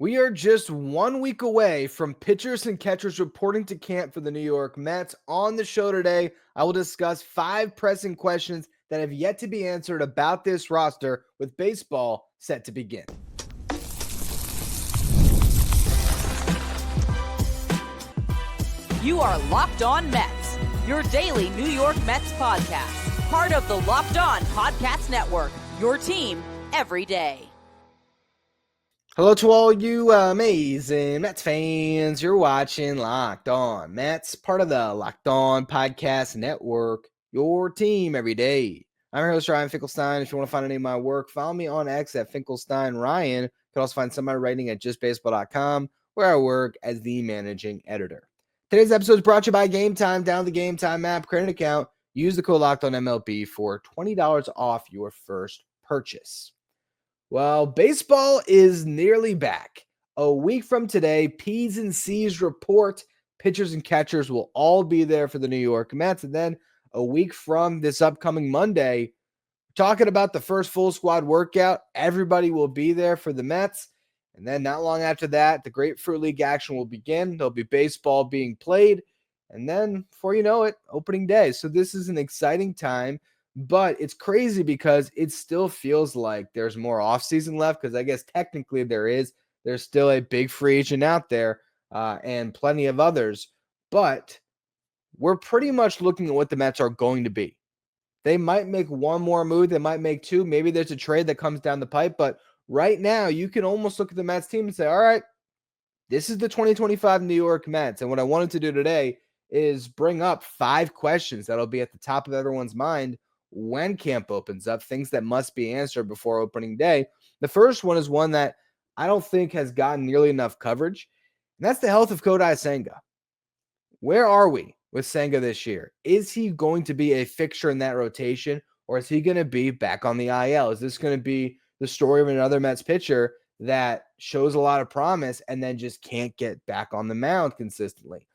We are just 1 week away from pitchers and catchers reporting to camp for the New York Mets. On the show today, I will discuss 5 pressing questions that have yet to be answered about this roster, with baseball set to begin. You are Locked On Mets, your daily New York Mets podcast. Part of the Locked On Podcast Network, your team every day. Hello to all you amazing Mets fans. You're watching Locked On Mets, part of the Locked On Podcast Network, your team every day. I'm your host, Ryan Finkelstein. If you want to find any of my work, follow me on X at Finkelstein Ryan. You can also find some of my writing at justbaseball.com, where I work as the managing editor. Today's episode is brought to you by Game Time. Download the Game Time app, create an account, use the code Locked On MLB for $20 off your first purchase. Well, baseball is nearly back. A week from today, P's and C's report. Pitchers and catchers will all be there for the New York Mets. And then a week from this upcoming Monday, talking about the first full squad workout. Everybody will be there for the Mets. And then not long after that, the Grapefruit League action will begin. There'll be baseball being played. And then, before you know it, opening day. So this is an exciting time. But it's crazy because it still feels like there's more offseason left, because I guess technically there is. There's still a big free agent out there and plenty of others. But we're pretty much looking at what the Mets are going to be. They might make one more move. They might make two. Maybe there's a trade that comes down the pipe. But right now, you can almost look at the Mets team and say, all right, this is the 2025 New York Mets. And what I wanted to do today is bring up 5 questions that'll be at the top of everyone's mind when camp opens up, things that must be answered before opening day. The first one is one that I don't think has gotten nearly enough coverage, and that's the health of Kodai Senga. Where are we with Senga this year? Is he going to be a fixture in that rotation, or is he going to be back on the IL? Is this going to be the story of another Mets pitcher that shows a lot of promise and then just can't get back on the mound consistently?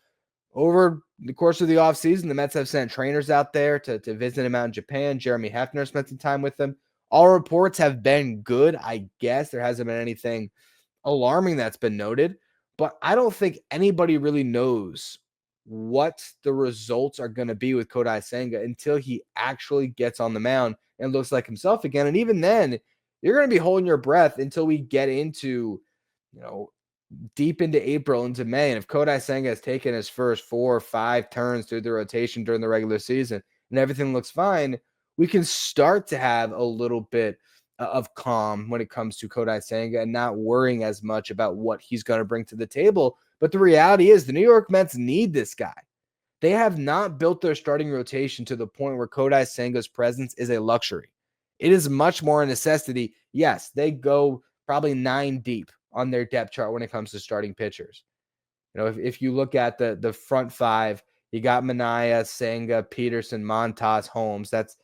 Over the course of the offseason, the Mets have sent trainers out there to visit him out in Japan. Jeremy Hefner spent some time with them. All reports have been good, I guess. There hasn't been anything alarming that's been noted. But I don't think anybody really knows what the results are going to be with Kodai Senga until he actually gets on the mound and looks like himself again. And even then, you're going to be holding your breath until we get into, deep into April, into May. And if Kodai Senga has taken his first 4 or 5 turns through the rotation during the regular season and everything looks fine, we can start to have a little bit of calm when it comes to Kodai Senga and not worrying as much about what he's going to bring to the table. But the reality is the New York Mets need this guy. They have not built their starting rotation to the point where Kodai Senga's presence is a luxury. It is much more a necessity. Yes, they go probably 9 deep on their depth chart when it comes to starting pitchers. If you look at the front 5, you got Manaea, Senga, Peterson, Montas, Holmes. That's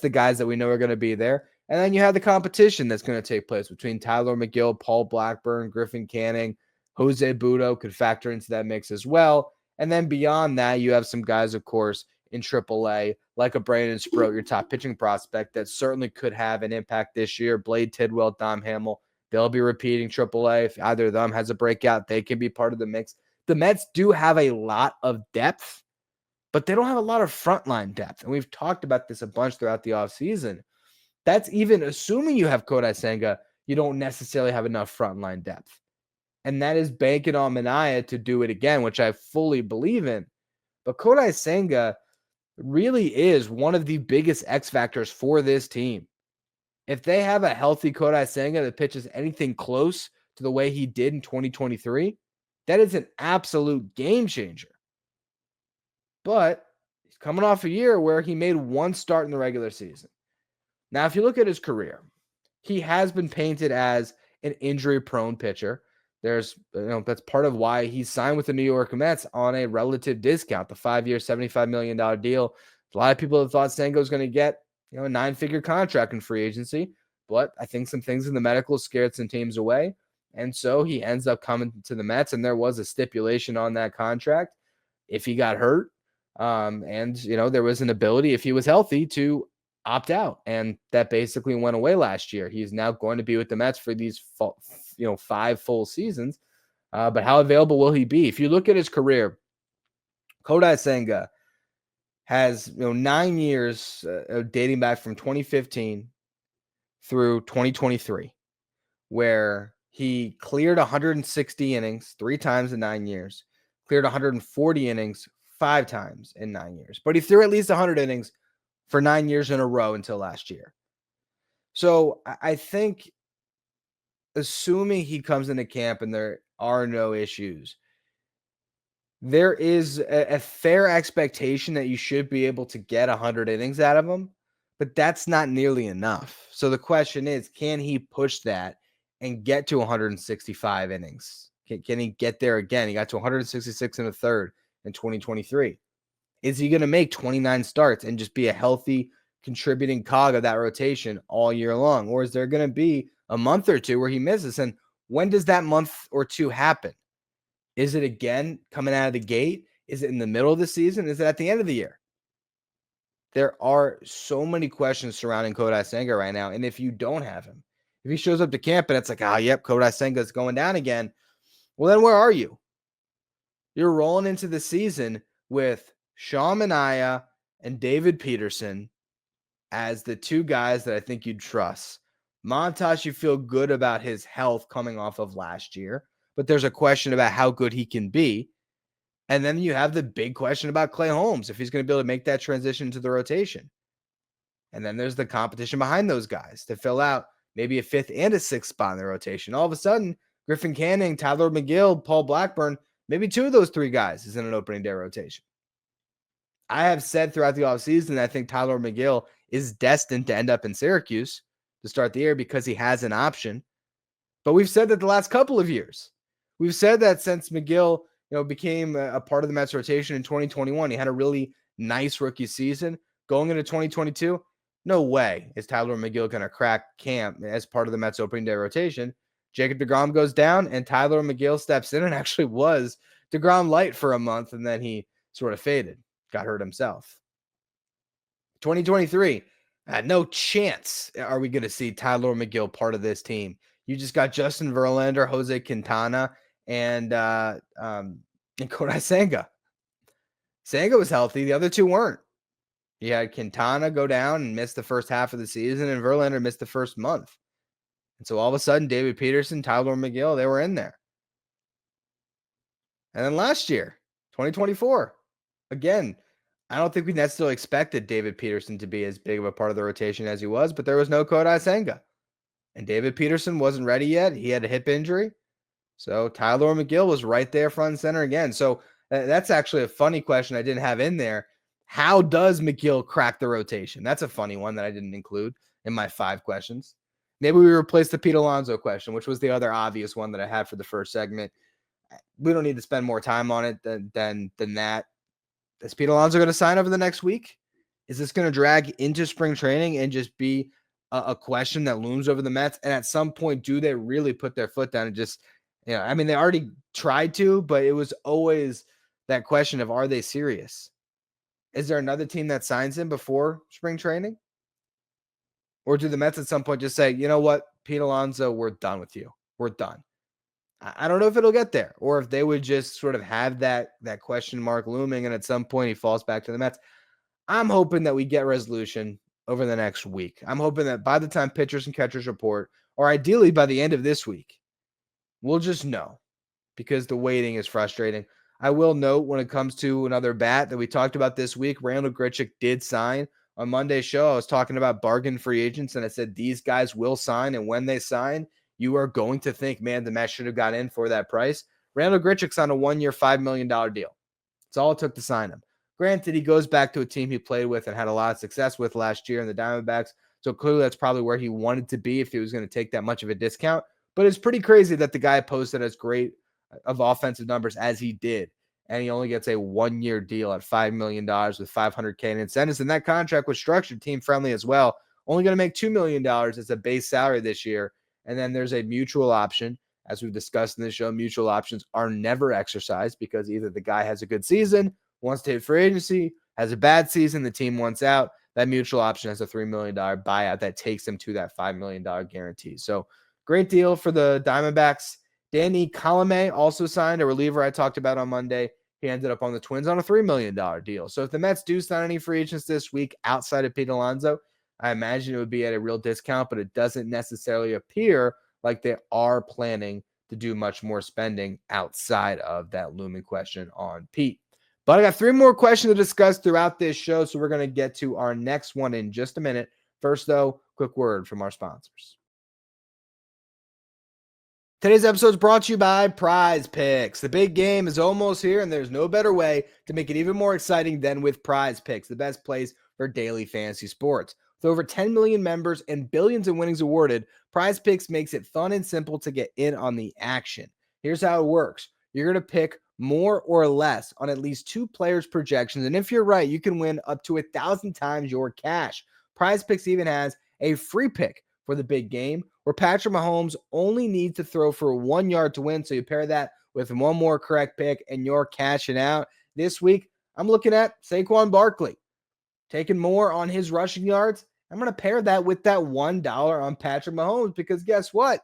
the guys that we know are going to be there. And then you have the competition that's going to take place between Tyler McGill, Paul Blackburn, Griffin Canning, Jose Butto could factor into that mix as well. And then beyond that, you have some guys, of course, in AAA, like a Brandon Sproat, your top pitching prospect, that certainly could have an impact this year. Blade Tidwell, Dom Hamill, they'll be repeating AAA. If either of them has a breakout, they can be part of the mix. The Mets do have a lot of depth, but they don't have a lot of frontline depth. And we've talked about this a bunch throughout the offseason. That's even assuming you have Kodai Senga, you don't necessarily have enough frontline depth. And that is banking on Manaea to do it again, which I fully believe in. But Kodai Senga really is one of the biggest X factors for this team. If they have a healthy Kodai Senga that pitches anything close to the way he did in 2023, that is an absolute game changer. But he's coming off a year where he made 1 start in the regular season. Now, if you look at his career, he has been painted as an injury-prone pitcher. That's part of why he signed with the New York Mets on a relative discount, the 5-year, $75 million deal. A lot of people have thought Senga was going to get a 9-figure contract in free agency, but I think some things in the medical scared some teams away, and so he ends up coming to the Mets, and there was a stipulation on that contract if he got hurt, and there was an ability, if he was healthy, to opt out. And that basically went away last year. He's now going to be with the Mets for these 5 full seasons. But how available will he be? If you look at his career, Kodai Senga has 9 years dating back from 2015 through 2023, where he cleared 160 innings 3 times in 9 years, cleared 140 innings 5 times in 9 years. But he threw at least 100 innings for 9 years in a row until last year. So I think, assuming he comes into camp and there are no issues, there is a fair expectation that you should be able to get 100 innings out of him, but that's not nearly enough. So the question is, can he push that and get to 165 innings? Can he get there again? He got to 166 and a third in 2023. Is he going to make 29 starts and just be a healthy contributing cog of that rotation all year long? Or is there going to be a month or two where he misses? And when does that month or two happen? Is it again coming out of the gate? Is it in the middle of the season? Is it at the end of the year? There are so many questions surrounding Kodai Senga right now. And if you don't have him, if he shows up to camp and it's like, yep, Kodai Senga is going down again, well, then where are you? You're rolling into the season with Sean Manaea and David Peterson as the 2 guys that I think you'd trust. Montas, you feel good about his health coming off of last year, but there's a question about how good he can be. And then you have the big question about Clay Holmes, if he's going to be able to make that transition into the rotation. And then there's the competition behind those guys to fill out maybe a 5th and a 6th spot in the rotation. All of a sudden, Griffin Canning, Tyler McGill, Paul Blackburn, maybe 2 of those 3 guys is in an opening day rotation. I have said throughout the offseason, I think Tyler McGill is destined to end up in Syracuse to start the year because he has an option. But we've said that the last couple of years. We've said that since McGill, became a part of the Mets rotation in 2021. He had a really nice rookie season. Going into 2022, no way is Tyler McGill going to crack camp as part of the Mets opening day rotation. Jacob deGrom goes down and Tyler McGill steps in and actually was deGrom light for a month, and then he sort of faded, got hurt himself. 2023, no chance are we going to see Tyler McGill part of this team. You just got Justin Verlander, Jose Quintana, and Kodai Senga. Senga was healthy. The other 2 weren't. You had Quintana go down and miss the first half of the season, and Verlander missed the first month. And so all of a sudden, David Peterson, Tyler McGill, they were in there. And then last year, 2024, again, I don't think we necessarily expected David Peterson to be as big of a part of the rotation as he was, but there was no Kodai Senga. And David Peterson wasn't ready yet. He had a hip injury. So Tyler McGill was right there front and center again. So that's actually a funny question I didn't have in there. How does McGill crack the rotation? That's a funny one that I didn't include in my 5 questions. Maybe we replace the Pete Alonso question, which was the other obvious one that I had for the first segment. We don't need to spend more time on it than that. Is Pete Alonso going to sign over the next week? Is this going to drag into spring training and just be a question that looms over the Mets? And at some point, do they really put their foot down and just, they already tried to, but it was always that question of, are they serious? Is there another team that signs him before spring training? Or do the Mets at some point just say, you know what, Pete Alonso, we're done with you. We're done. I don't know if it'll get there, or if they would just sort of have that question mark looming, and at some point he falls back to the Mets. I'm hoping that we get resolution over the next week. I'm hoping that by the time pitchers and catchers report, or ideally by the end of this week, we'll just know, because the waiting is frustrating. I will note, when it comes to another bat that we talked about this week, Randall Grichuk did sign. On Monday's show, I was talking about bargain free agents, and I said these guys will sign, and when they sign, you are going to think, man, the Mets should have got in for that price. Randall Grichuk's on a 1-year, $5 million deal. That's all it took to sign him. Granted, he goes back to a team he played with and had a lot of success with last year in the Diamondbacks, so clearly that's probably where he wanted to be if he was going to take that much of a discount. But it's pretty crazy that the guy posted as great of offensive numbers as he did, and he only gets a 1-year deal at $5 million with $500K in incentives, and that contract was structured team-friendly as well. Only going to make $2 million as a base salary this year, and then there's a mutual option. As we've discussed in this show, mutual options are never exercised because either the guy has a good season, wants to hit free agency, has a bad season, the team wants out. that mutual option has a $3 million buyout that takes him to that $5 million guarantee. So great deal for the Diamondbacks. Danny Colome also signed, a reliever I talked about on Monday. He ended up on the Twins on a $3 million deal. So if the Mets do sign any free agents this week outside of Pete Alonso, I imagine it would be at a real discount, but it doesn't necessarily appear like they are planning to do much more spending outside of that looming question on Pete. But I got 3 more questions to discuss throughout this show, so we're going to get to our next one in just a minute. First, though, quick word from our sponsors. Today's episode is brought to you by Prize Picks. The big game is almost here, and there's no better way to make it even more exciting than with Prize Picks, the best place for daily fantasy sports. With over 10 million members and billions in winnings awarded, Prize Picks makes it fun and simple to get in on the action. Here's how it works. You're going to pick more or less on at least 2 players' projections, and if you're right, you can win up to 1,000 times your cash. Prize Picks even has a free pick for the big game, where Patrick Mahomes only needs to throw for 1 yard to win. So you pair that with one more correct pick and you're cashing out. This week, I'm looking at Saquon Barkley, taking more on his rushing yards. I'm going to pair that with that $1 on Patrick Mahomes, because guess what?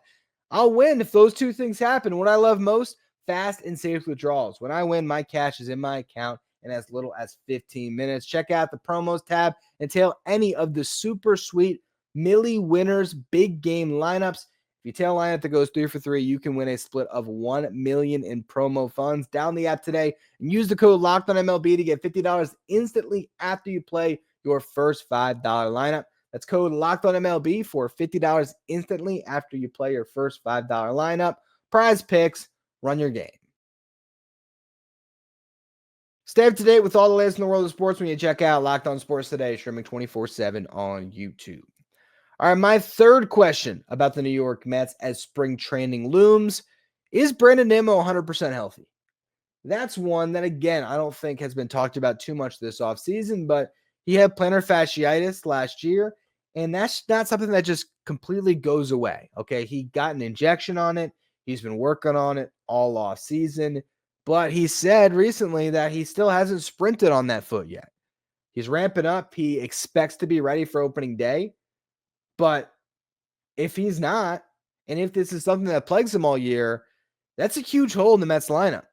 I'll win if those 2 things happen. What I love most, fast and safe withdrawals. When I win, my cash is in my account in as little as 15 minutes. Check out the promos tab and tail any of the super sweet Millie Winners big game lineups. If you tail a lineup that goes 3 for 3, you can win a split of $1 million in promo funds. Download the app today and use the code LOCKEDONMLB to get $50 instantly after you play your first $5 lineup. That's code LOCKEDONMLB for $50 instantly after you play your first $5 lineup. Prize Picks, run your game. Stay up to date with all the latest in the world of sports when you check out Locked On Sports Today, streaming 24/7 on YouTube. All right, my third question about the New York Mets as spring training looms: is Brandon Nimmo 100% healthy? That's one that, again, I don't think has been talked about too much this offseason, but he had plantar fasciitis last year, and that's not something that just completely goes away, okay? He got an injection on it. He's been working on it all offseason, but he said recently that he still hasn't sprinted on that foot yet. He's ramping up. He expects to be ready for opening day. But if he's not, and if this is something that plagues him all year, that's a huge hole in the Mets lineup.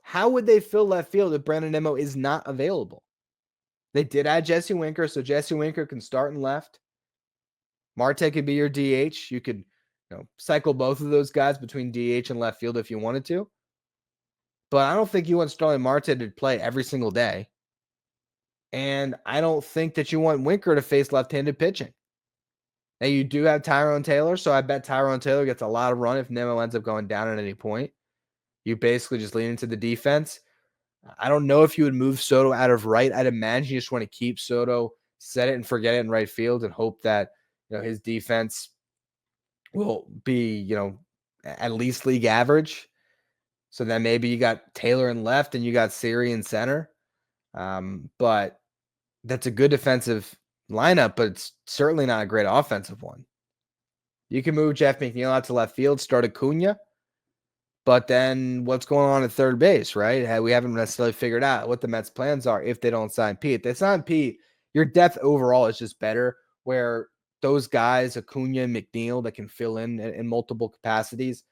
How would they fill left field if Brandon Nimmo is not available? They did add Jesse Winker, so Jesse Winker can start in left. Marte could be your DH. You could cycle both of those guys between DH and left field if you wanted to. But I don't think you want Starling Marte to play every single day. And I don't think that you want Winker to face left-handed pitching. Now, you do have Tyrone Taylor, so I bet Tyrone Taylor gets a lot of run if Nimmo ends up going down at any point. You basically just lean into the defense. I don't know if you would move Soto out of right. I'd imagine you just want to keep Soto, set it and forget it in right field, and hope that his defense will be at least league average. So then maybe you got Taylor in left and you got Siri in center. But that's a good defensive lineup, but it's certainly not a great offensive one. You can move Jeff McNeil out to left field, start Acuna, but then what's going on at third base, right? We haven't necessarily figured out what the Mets' plans are if they don't sign Pete. If they sign Pete, your depth overall is just better, where those guys, Acuna and McNeil, that can fill in multiple capacities,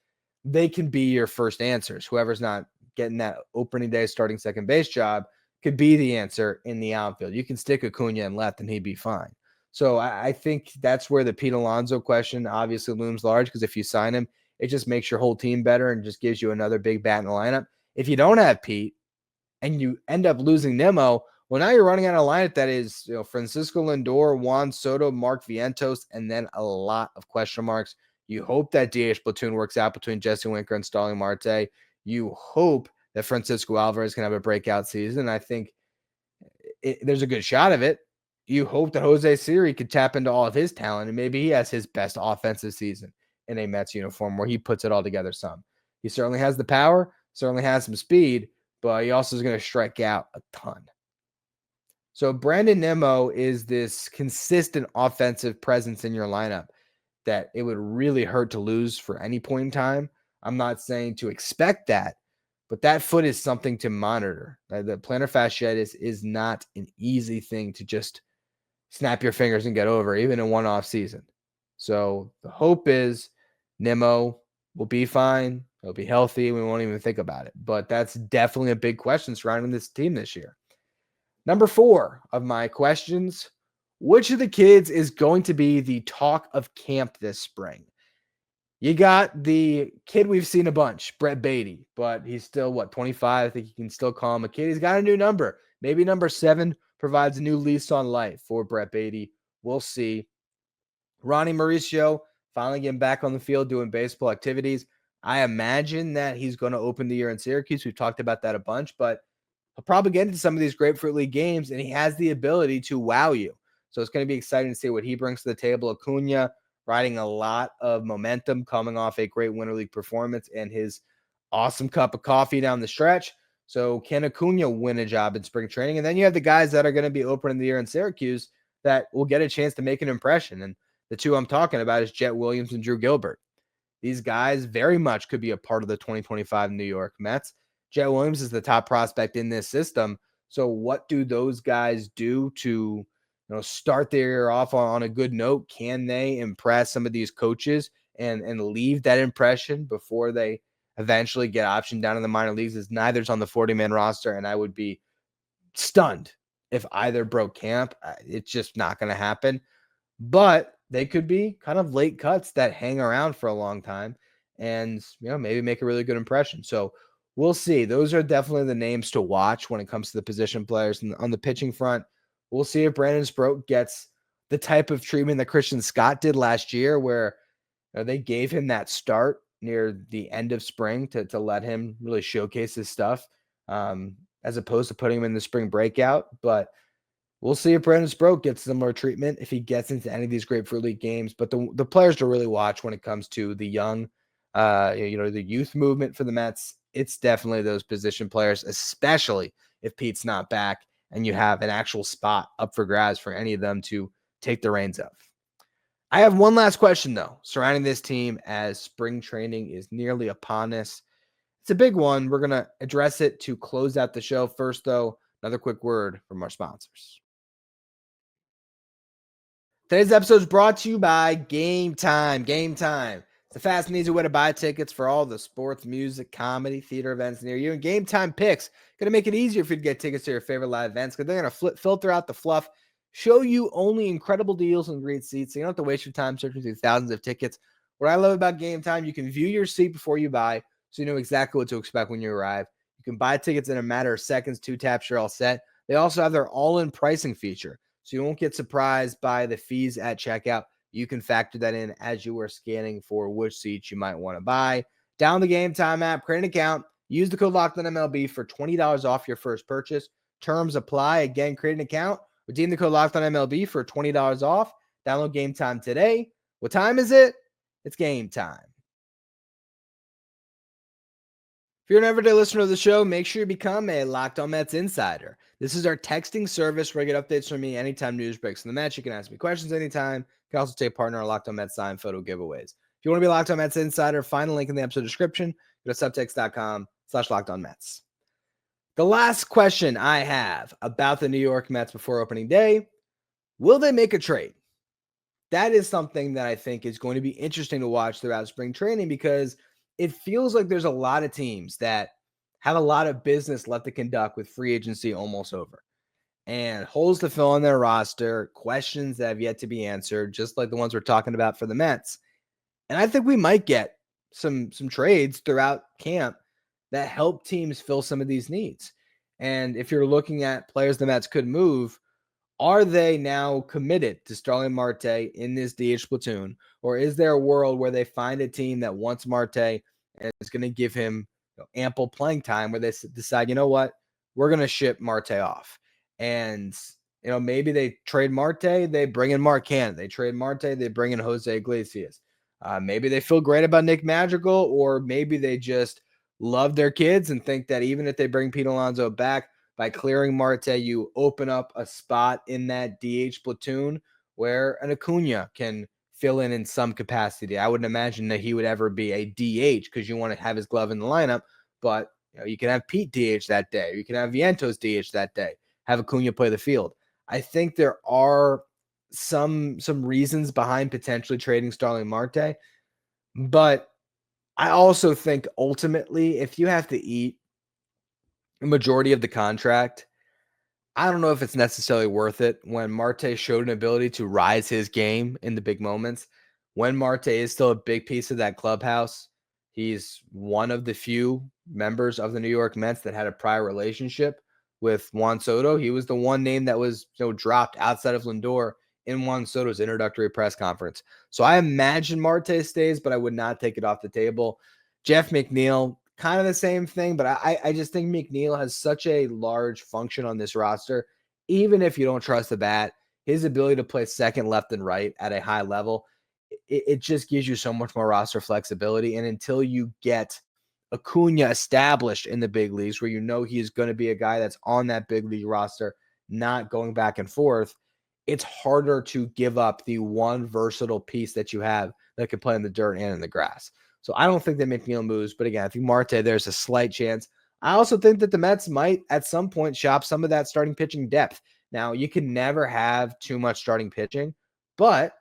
they can be your first answers. Whoever's not getting that opening day starting second base job could be the answer in the outfield. You can stick Acuna in left and he'd be fine. So I think that's where the Pete Alonso question obviously looms large, because if you sign him, it just makes your whole team better and just gives you another big bat in the lineup. If you don't have Pete and you end up losing Nimmo, well, now you're running out of lineup that is Francisco Lindor, Juan Soto, Mark Vientos, and then a lot of question marks. You hope that DH platoon works out between Jesse Winker and Starling Marte. You hope that Francisco Alvarez can have a breakout season. I think there's a good shot of it. You hope that Jose Siri could tap into all of his talent, and maybe he has his best offensive season in a Mets uniform where he puts it all together some. He certainly has the power, certainly has some speed, but he also is going to strike out a ton. So Brandon Nimmo is this consistent offensive presence in your lineup that it would really hurt to lose for any point in time. I'm not saying to expect that, but that foot is something to monitor. The plantar fasciitis is not an easy thing to just snap your fingers and get over, even in one off season. So the hope is Nimmo will be fine. He'll be healthy. We won't even think about it. But that's definitely a big question surrounding this team this year. Number 4 of my questions: which of the kids is going to be the talk of camp this spring? You got the kid we've seen a bunch, Brett Baty, but he's still, 25? I think you can still call him a kid. He's got a new number. Maybe number 7 provides a new lease on life for Brett Baty. We'll see. Ronny Mauricio finally getting back on the field doing baseball activities. I imagine that he's going to open the year in Syracuse. We've talked about that a bunch, but he'll probably get into some of these Grapefruit League games, and he has the ability to wow you. So it's going to be exciting to see what he brings to the table. Acuna riding a lot of momentum, coming off a great Winter League performance and his awesome cup of coffee down the stretch. So can Acuna win a job in spring training? And then you have the guys that are going to be opening the year in Syracuse that will get a chance to make an impression. And the two I'm talking about is Jett Williams and Drew Gilbert. These guys very much could be a part of the 2025 New York Mets. Jett Williams is the top prospect in this system. So what do those guys do to start their year off on a good note? Can they impress some of these coaches and leave that impression before they eventually get optioned down in the minor leagues? As neither's on the 40-man roster, and I would be stunned if either broke camp. It's just not going to happen. But they could be kind of late cuts that hang around for a long time and, maybe make a really good impression. So we'll see. Those are definitely the names to watch when it comes to the position players. And on the pitching front, we'll see if Brandon Sproat gets the type of treatment that Christian Scott did last year, where they gave him that start near the end of spring to let him really showcase his stuff, as opposed to putting him in the spring breakout. But we'll see if Brandon Sproat gets similar treatment if he gets into any of these Grapefruit League games. But the players to really watch when it comes to the young, the youth movement for the Mets, it's definitely those position players, especially if Pete's not back and you have an actual spot up for grabs for any of them to take the reins of. I have one last question, though, surrounding this team as spring training is nearly upon us. It's a big one. We're going to address it to close out the show. First, though, another quick word from our sponsors. Today's episode is brought to you by Game Time. Game Time. It's a fast and easy way to buy tickets for all the sports, music, comedy, theater events near you. And Game Time Picks going to make it easier for you to get tickets to your favorite live events because they're going to filter out the fluff, show you only incredible deals and great seats, so you don't have to waste your time searching through thousands of tickets. What I love about Game Time, you can view your seat before you buy, so you know exactly what to expect when you arrive. You can buy tickets in a matter of seconds, 2 taps, you're all set. They also have their all-in pricing feature, so you won't get surprised by the fees at checkout. You can factor that in as you are scanning for which seats you might want to buy. Download the Game Time app, create an account, use the code LOCKEDONMLB for $20 off your first purchase. Terms apply. Again, create an account, redeem the code LOCKEDONMLB for $20 off. Download Game Time today. What time is it? It's game time. If you're an everyday listener of the show, make sure you become a Locked On Mets insider. This is our texting service where you get updates from me anytime news breaks in the Mets. You can ask me questions anytime. You can also take part in our Locked On Mets sign photo giveaways. If you want to be a Locked On Mets insider, find a link in the episode description. Go to subtext.com/LockedOnMets. The last question I have about the New York Mets before opening day: will they make a trade? That is something that I think is going to be interesting to watch throughout spring training, because it feels like there's a lot of teams that have a lot of business left to conduct with free agency almost over, and holes to fill on their roster, questions that have yet to be answered, just like the ones we're talking about for the Mets. And I think we might get some trades throughout camp that help teams fill some of these needs. And if you're looking at players the Mets could move, are they now committed to Starling Marte in this DH platoon? Or is there a world where they find a team that wants Marte and is going to give him ample playing time, where they decide, you know what, we're going to ship Marte off? And, maybe they trade Marte, they bring in Mark Cannon. They trade Marte, they bring in Jose Iglesias. Maybe they feel great about Nick Madrigal, or maybe they just love their kids and think that even if they bring Pete Alonso back, by clearing Marte, you open up a spot in that DH platoon where an Acuna can fill in some capacity. I wouldn't imagine that he would ever be a DH because you want to have his glove in the lineup, but you can have Pete DH that day. You can have Vientos DH that day. Have Acuna play the field. I think there are some reasons behind potentially trading Starling Marte, but I also think ultimately, if you have to eat a majority of the contract, I don't know if it's necessarily worth it when Marte showed an ability to rise his game in the big moments. When Marte is still a big piece of that clubhouse, he's one of the few members of the New York Mets that had a prior relationship with Juan Soto. He was the one name that was dropped outside of Lindor in Juan Soto's introductory press conference. So I imagine Marte stays, but I would not take it off the table. Jeff McNeil, kind of the same thing, but I just think McNeil has such a large function on this roster. Even if you don't trust the bat, his ability to play second, left, and right at a high level, it just gives you so much more roster flexibility. And until you get Acuna established in the big leagues, where you know he is going to be a guy that's on that big league roster, not going back and forth, it's harder to give up the one versatile piece that you have that can play in the dirt and in the grass. So I don't think that McNeil moves. But again, I think Marte, there's a slight chance. I also think that the Mets might at some point shop some of that starting pitching depth. Now, you can never have too much starting pitching, but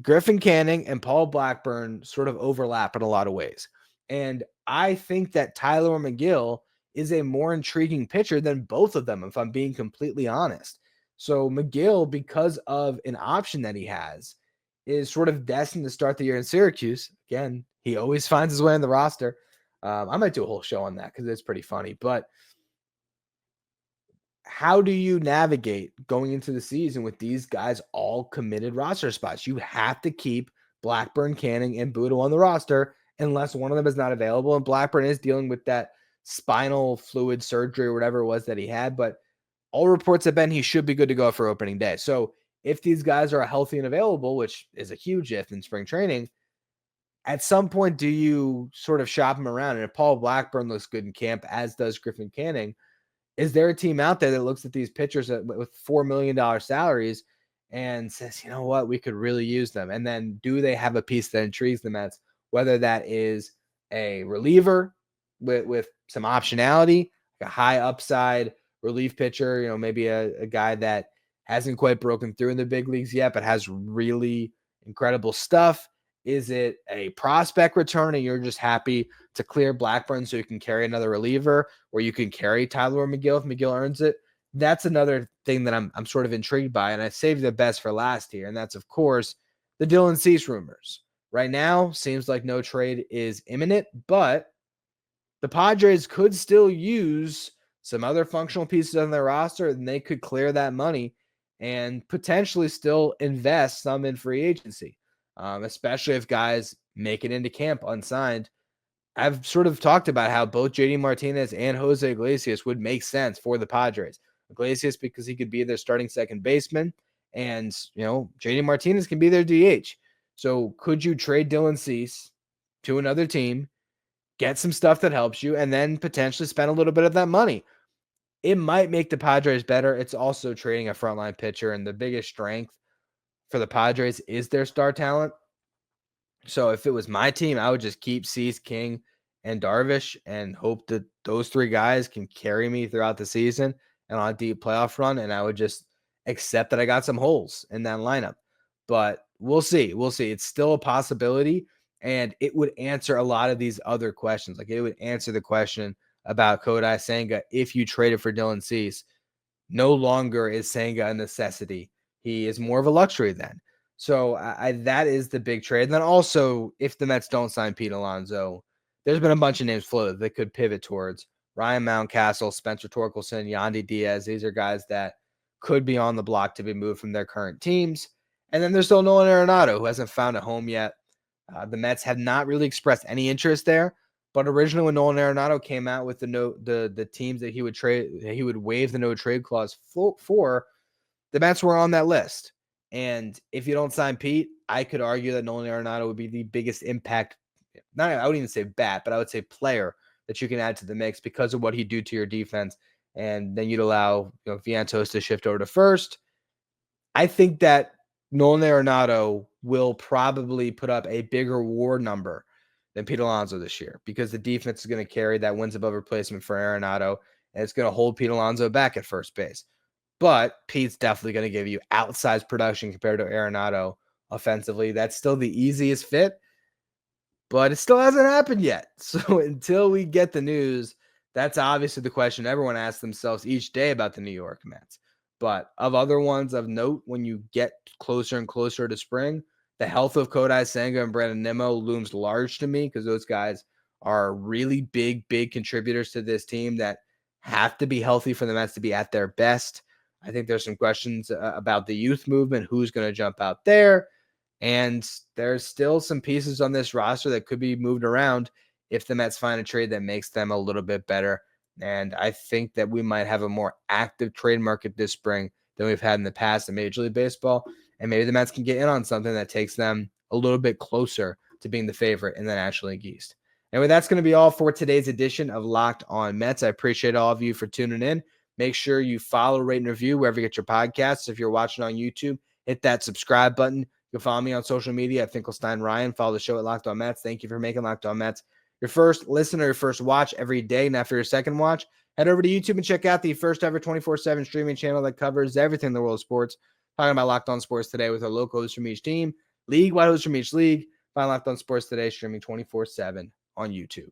Griffin Canning and Paul Blackburn sort of overlap in a lot of ways. And I think that Tyler McGill is a more intriguing pitcher than both of them, if I'm being completely honest. So McGill, because of an option that he has, is sort of destined to start the year in Syracuse. Again, he always finds his way in the roster. I might do a whole show on that because it's pretty funny. But how do you navigate going into the season with these guys all committed roster spots? You have to keep Blackburn, Canning, and Budo on the roster unless one of them is not available. And Blackburn is dealing with that spinal fluid surgery or whatever it was that he had. But all reports have been he should be good to go for opening day. So if these guys are healthy and available, which is a huge if in spring training, at some point, do you sort of shop them around? And if Paul Blackburn looks good in camp, as does Griffin Canning, is there a team out there that looks at these pitchers with $4 million salaries and says, you know what, we could really use them? And then do they have a piece that intrigues the Mets, whether that is a reliever with some optionality, a high upside relief pitcher, maybe a guy that hasn't quite broken through in the big leagues yet, but has really incredible stuff? Is it a prospect return and you're just happy to clear Blackburn so you can carry another reliever, or you can carry Tyler McGill if McGill earns it? That's another thing that I'm sort of intrigued by, and I saved the best for last here, and that's, of course, the Dylan Cease rumors. Right now, seems like no trade is imminent, but the Padres could still use some other functional pieces on their roster, and they could clear that money and potentially still invest some in free agency, especially if guys make it into camp unsigned. I've sort of talked about how both JD Martinez and Jose Iglesias would make sense for the Padres. Iglesias because he could be their starting second baseman, and JD Martinez can be their DH. So could you trade Dylan Cease to another team, get some stuff that helps you, and then potentially spend a little bit of that money? It might make the Padres better. It's also trading a frontline pitcher, and the biggest strength for the Padres is their star talent. So if it was my team, I would just keep Cease, King, and Darvish and hope that those three guys can carry me throughout the season and on a deep playoff run. And I would just accept that I got some holes in that lineup. But we'll see. We'll see. It's still a possibility. And it would answer a lot of these other questions. Like it would answer the question about Kodai Senga if you traded for Dylan Cease. No longer is Senga a necessity. He is more of a luxury then. So that is the big trade. And then also, if the Mets don't sign Pete Alonso, there's been a bunch of names floated that could pivot towards Ryan Mountcastle, Spencer Torkelson, Yandy Diaz. These are guys that could be on the block to be moved from their current teams. And then there's still Nolan Arenado, who hasn't found a home yet. The Mets have not really expressed any interest there. But originally, when Nolan Arenado came out with the teams that he would trade, he would waive the no trade clause for, the Mets were on that list. And if you don't sign Pete, I could argue that Nolan Arenado would be the biggest impact. I wouldn't even say bat, but I would say player that you can add to the mix because of what he'd do to your defense. And then you'd allow Vientos to shift over to first. I think that Nolan Arenado will probably put up a bigger WAR number than Pete Alonso this year because the defense is going to carry that wins above replacement for Arenado, and it's going to hold Pete Alonso back at first base. But Pete's definitely going to give you outsized production compared to Arenado offensively. That's still the easiest fit, but it still hasn't happened yet. So until we get the news, that's obviously the question everyone asks themselves each day about the New York Mets. But of other ones of note, when you get closer and closer to spring, the health of Kodai Senga and Brandon Nimmo looms large to me because those guys are really big contributors to this team that have to be healthy for the Mets to be at their best. I think there's some questions about the youth movement, who's going to jump out there. And there's still some pieces on this roster that could be moved around if the Mets find a trade that makes them a little bit better. And I think that we might have a more active trade market this spring than we've had in the past in Major League Baseball. And maybe the Mets can get in on something that takes them a little bit closer to being the favorite in the National League East. Anyway, that's going to be all for today's edition of Locked On Mets. I appreciate all of you for tuning in. Make sure you follow, rate, and review wherever you get your podcasts. If you're watching on YouTube, hit that subscribe button. You can follow me on social media at Finkelstein Ryan. Follow the show at Locked On Mets. Thank you for making Locked On Mets your first listen or your first watch every day. And after your second watch, head over to YouTube and check out the first ever 24/7 streaming channel that covers everything in the world of sports. Talking about Locked On Sports Today with our local hosts from each team, league-wide hosts from each league. Find Locked On Sports Today streaming 24/7 on YouTube.